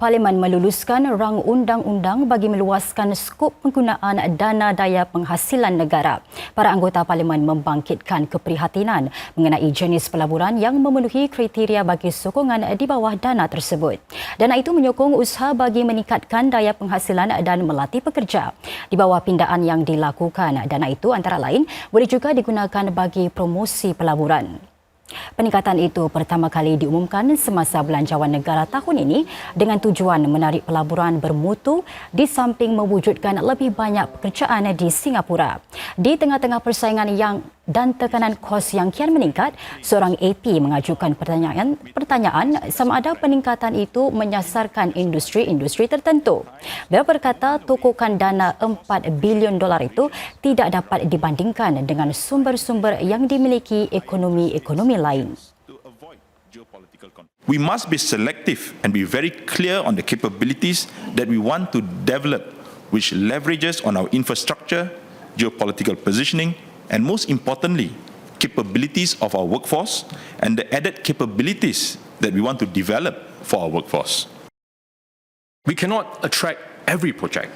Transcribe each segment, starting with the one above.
Parlimen meluluskan rang undang-undang bagi meluaskan skop penggunaan Dana Daya Penghasilan Negara. Para anggota Parlimen membangkitkan keprihatinan mengenai jenis pelaburan yang memenuhi kriteria bagi sokongan di bawah dana tersebut. Dana itu menyokong usaha bagi meningkatkan daya penghasilan dan melatih pekerja. Di bawah pindaan yang dilakukan, dana itu antara lain boleh juga digunakan bagi promosi pelaburan. Peningkatan itu pertama kali diumumkan semasa belanjawan negara tahun ini dengan tujuan menarik pelaburan bermutu di samping mewujudkan lebih banyak pekerjaan di Singapura. Di tengah-tengah persaingan dan tekanan kos yang kian meningkat, seorang AP mengajukan pertanyaan sama ada peningkatan itu menyasarkan industri-industri tertentu. Beliau berkata tokokan dana $4 bilion itu tidak dapat dibandingkan dengan sumber-sumber yang dimiliki ekonomi-ekonomi lain. We must be selective and be very clear on the capabilities that we want to develop, which leverages on our infrastructure, geopolitical positioning, and most importantly, capabilities of our workforce and the added capabilities that we want to develop for our workforce. We cannot attract every project.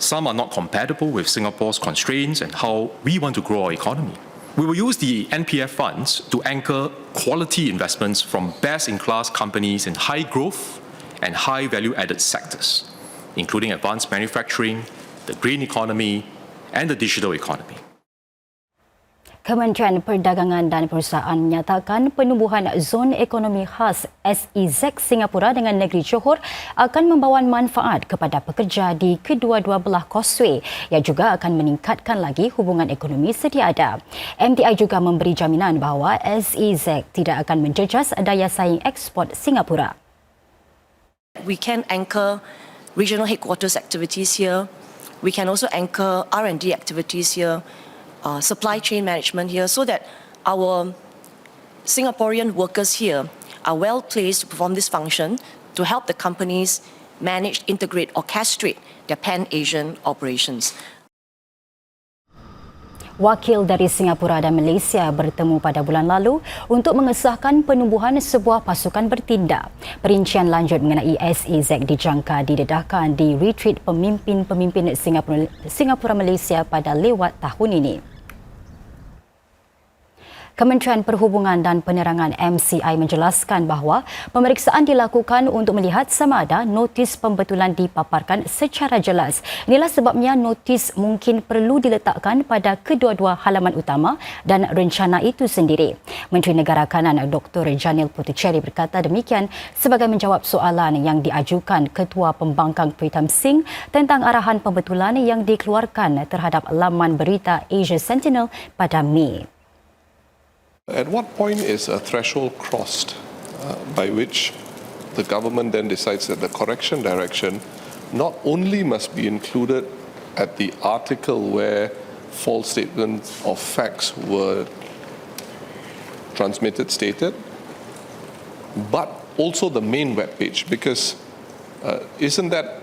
Some are not compatible with Singapore's constraints and how we want to grow our economy. We will use the NPF funds to anchor quality investments from best-in-class companies in high-growth and high-value-added sectors, including advanced manufacturing, the green economy, and the digital economy. Kementerian Perdagangan dan Perusahaan menyatakan penubuhan zon ekonomi khas SEZ Singapura dengan negeri Johor akan membawa manfaat kepada pekerja di kedua-dua belah causeway yang juga akan meningkatkan lagi hubungan ekonomi sedia ada. MTI juga memberi jaminan bahawa SEZ tidak akan menjejas daya saing ekspor Singapura. We can anchor regional headquarters activities here. We can also anchor R&D activities here. Supply chain management here, so that our Singaporean workers here are well placed to perform this function to help the companies manage, integrate, orchestrate their pan-Asian operations. Wakil dari Singapura dan Malaysia bertemu pada bulan lalu untuk mengesahkan penubuhan sebuah pasukan bertindak. Perincian lanjut mengenai SEZ dijangka didedahkan di retreat pemimpin-pemimpin Singapura-Malaysia pada lewat tahun ini. Kementerian Perhubungan dan Penerangan MCI menjelaskan bahawa pemeriksaan dilakukan untuk melihat sama ada notis pembetulan dipaparkan secara jelas. Inilah sebabnya notis mungkin perlu diletakkan pada kedua-dua halaman utama dan rencana itu sendiri. Menteri Negara Kanan Dr. Janil Puthucheary berkata demikian sebagai menjawab soalan yang diajukan Ketua Pembangkang Pritam Singh tentang arahan pembetulan yang dikeluarkan terhadap laman berita Asia Sentinel pada Mei. At what point is a threshold crossed by which the government then decides that the correction direction not only must be included at the article where false statements of facts were transmitted, stated, but also the main web page? Because isn't that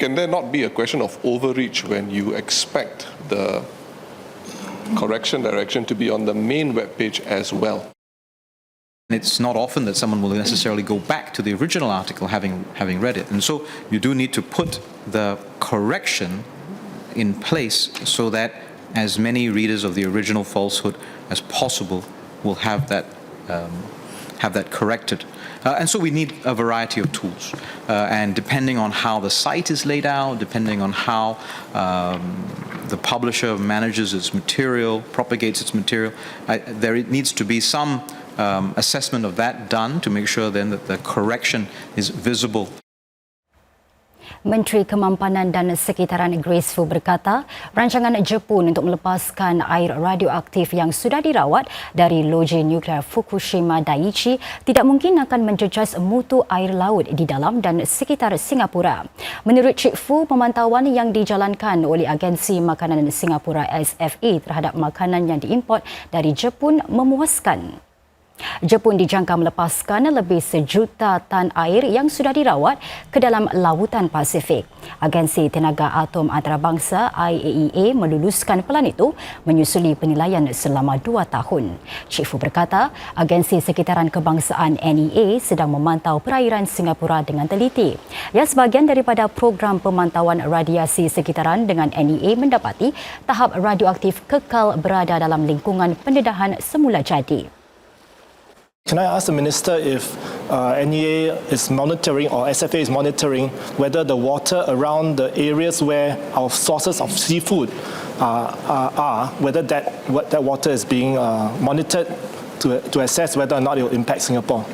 can there not be a question of overreach when you expect the correction direction to be on the main web page as well? It's not often that someone will necessarily go back to the original article having read it, and so you do need to put the correction in place so that as many readers of the original falsehood as possible will have that corrected. And so we need a variety of tools, and depending on how the site is laid out, depending on how the publisher manages its material, propagates its material, there needs to be some assessment of that done to make sure then that the correction is visible. Menteri Kemampanan dan Sekitaran Grace Fu berkata, rancangan Jepun untuk melepaskan air radioaktif yang sudah dirawat dari loji nuklear Fukushima Daiichi tidak mungkin akan menjejas mutu air laut di dalam dan sekitar Singapura. Menurut Cik Fu, pemantauan yang dijalankan oleh Agensi Makanan Singapura SFA terhadap makanan yang diimport dari Jepun memuaskan. Jepun dijangka melepaskan lebih 1 juta tan air yang sudah dirawat ke dalam lautan Pasifik. Agensi Tenaga Atom Antarabangsa IAEA meluluskan pelan itu menyusuli penilaian selama 2 tahun. Cik Fu berkata, Agensi Sekitaran Kebangsaan NEA sedang memantau perairan Singapura dengan teliti. Yang sebahagian daripada program pemantauan radiasi sekitaran dengan NEA mendapati tahap radioaktif kekal berada dalam lingkungan pendedahan semula jadi. Can I ask the Minister if NEA is monitoring or SFA is monitoring whether the water around the areas where our sources of seafood are, whether that water is being monitored to assess whether or not it will impact Singapore?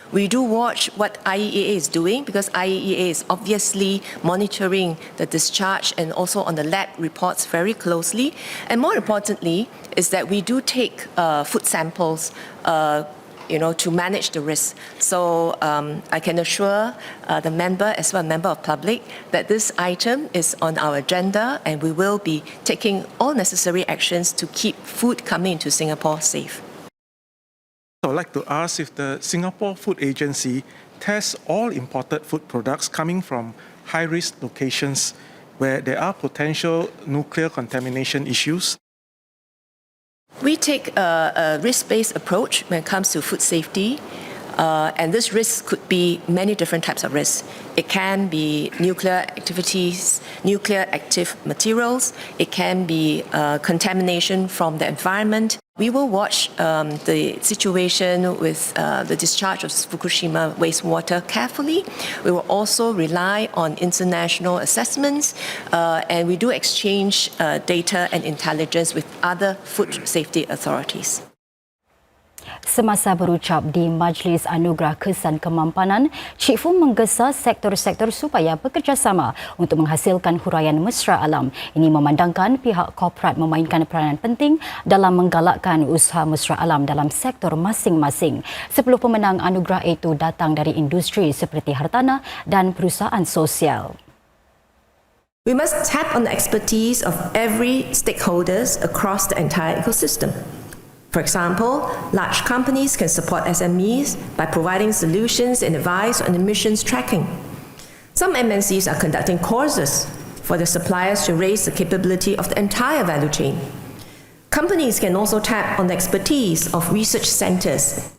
We do watch what IAEA is doing because IAEA is obviously monitoring the discharge and also on the lab reports very closely. And more importantly is that we do take food samples to manage the risk. So I can assure the member as well as member of public that this item is on our agenda and we will be taking all necessary actions to keep food coming into Singapore safe. I would like to ask if the Singapore Food Agency tests all imported food products coming from high-risk locations where there are potential nuclear contamination issues. We take a risk-based approach when it comes to food safety, and this risk could be many different types of risks. It can be nuclear activities, nuclear active materials. It can be contamination from the environment. We will watch the situation with the discharge of Fukushima wastewater carefully. We will also rely on international assessments and we do exchange data and intelligence with other food safety authorities. Semasa berucap di Majlis Anugerah Kesan Kemampanan, Cik Fu menggesa sektor-sektor supaya bekerjasama untuk menghasilkan huraian mesra alam. Ini memandangkan pihak korporat memainkan peranan penting dalam menggalakkan usaha mesra alam dalam sektor masing-masing. 10 pemenang anugerah itu datang dari industri seperti hartanah dan perusahaan sosial. We must tap on the expertise of every stakeholders across the entire ecosystem. For example, large companies can support SMEs by providing solutions and advice on emissions tracking. Some MNCs are conducting courses for their suppliers to raise the capability of the entire value chain. Companies can also tap on the expertise of research centres.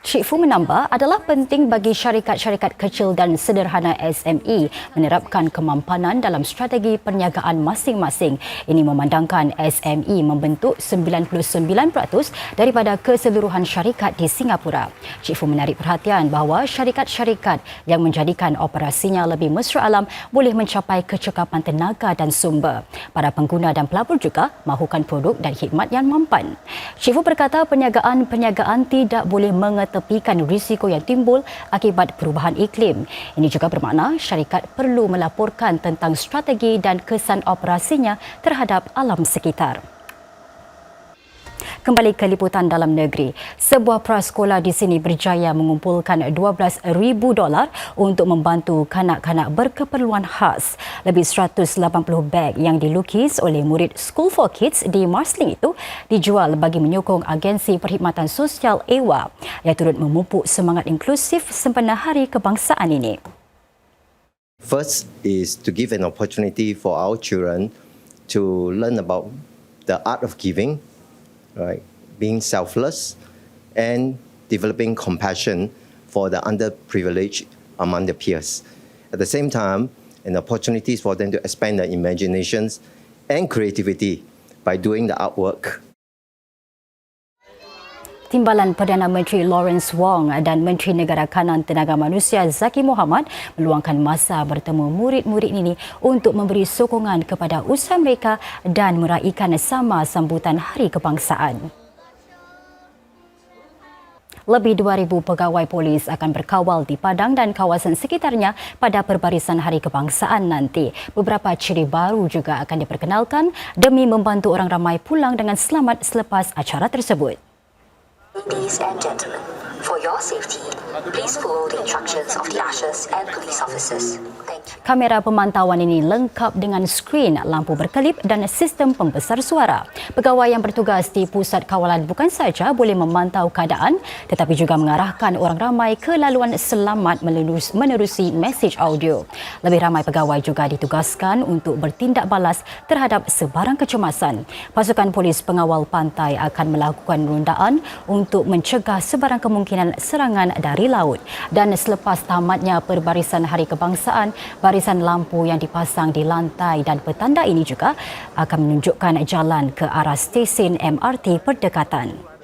Cik Fu menambah adalah penting bagi syarikat-syarikat kecil dan sederhana SME menerapkan kemampanan dalam strategi perniagaan masing-masing. Ini memandangkan SME membentuk 99% daripada keseluruhan syarikat di Singapura. Cik Fu menarik perhatian bahawa syarikat-syarikat yang menjadikan operasinya lebih mesra alam boleh mencapai kecekapan tenaga dan sumber. Para pengguna dan pelabur juga mahukan produk dan khidmat yang mampan. Cik Fu berkata perniagaan tidak boleh mengetepikan risiko yang timbul akibat perubahan iklim. Ini juga bermakna syarikat perlu melaporkan tentang strategi dan kesan operasinya terhadap alam sekitar. Kembali ke liputan dalam negeri. Sebuah prasekolah di sini berjaya mengumpulkan $12,000 untuk membantu kanak-kanak berkeperluan khas. Lebih 180 beg yang dilukis oleh murid Skool4Kidz di Marsiling itu dijual bagi menyokong agensi perkhidmatan sosial EWA yang turut memupuk semangat inklusif sempena Hari Kebangsaan ini. First is to give an opportunity for our children to learn about the art of giving, right? Being selfless and developing compassion for the underprivileged among their peers. At the same time, an opportunity for them to expand their imaginations and creativity by doing the artwork. Timbalan Perdana Menteri Lawrence Wong dan Menteri Negara Kanan Tenaga Manusia Zaki Mohamad meluangkan masa bertemu murid-murid ini untuk memberi sokongan kepada usaha mereka dan meraihkan sama sambutan Hari Kebangsaan. Lebih 2,000 pegawai polis akan berkawal di Padang dan kawasan sekitarnya pada Perbarisan Hari Kebangsaan nanti. Beberapa ciri baru juga akan diperkenalkan demi membantu orang ramai pulang dengan selamat selepas acara tersebut. Ladies and gentlemen, For your safety, please follow the instructions of the ushers and police officers. Thank you. Kamera pemantauan ini lengkap dengan skrin, lampu berkelip dan sistem pembesar suara. Pegawai yang bertugas di pusat kawalan bukan saja boleh memantau keadaan tetapi juga mengarahkan orang ramai ke laluan selamat menerusi mesej audio. Lebih ramai pegawai juga ditugaskan untuk bertindak balas terhadap sebarang kecemasan. Pasukan polis pengawal pantai akan melakukan rondaan untuk mencegah sebarang kemungkinan serangan dari laut. Dan selepas tamatnya Perbarisan Hari Kebangsaan, barisan lampu yang dipasang di lantai dan petanda ini juga akan menunjukkan jalan ke arah stesen MRT berdekatan.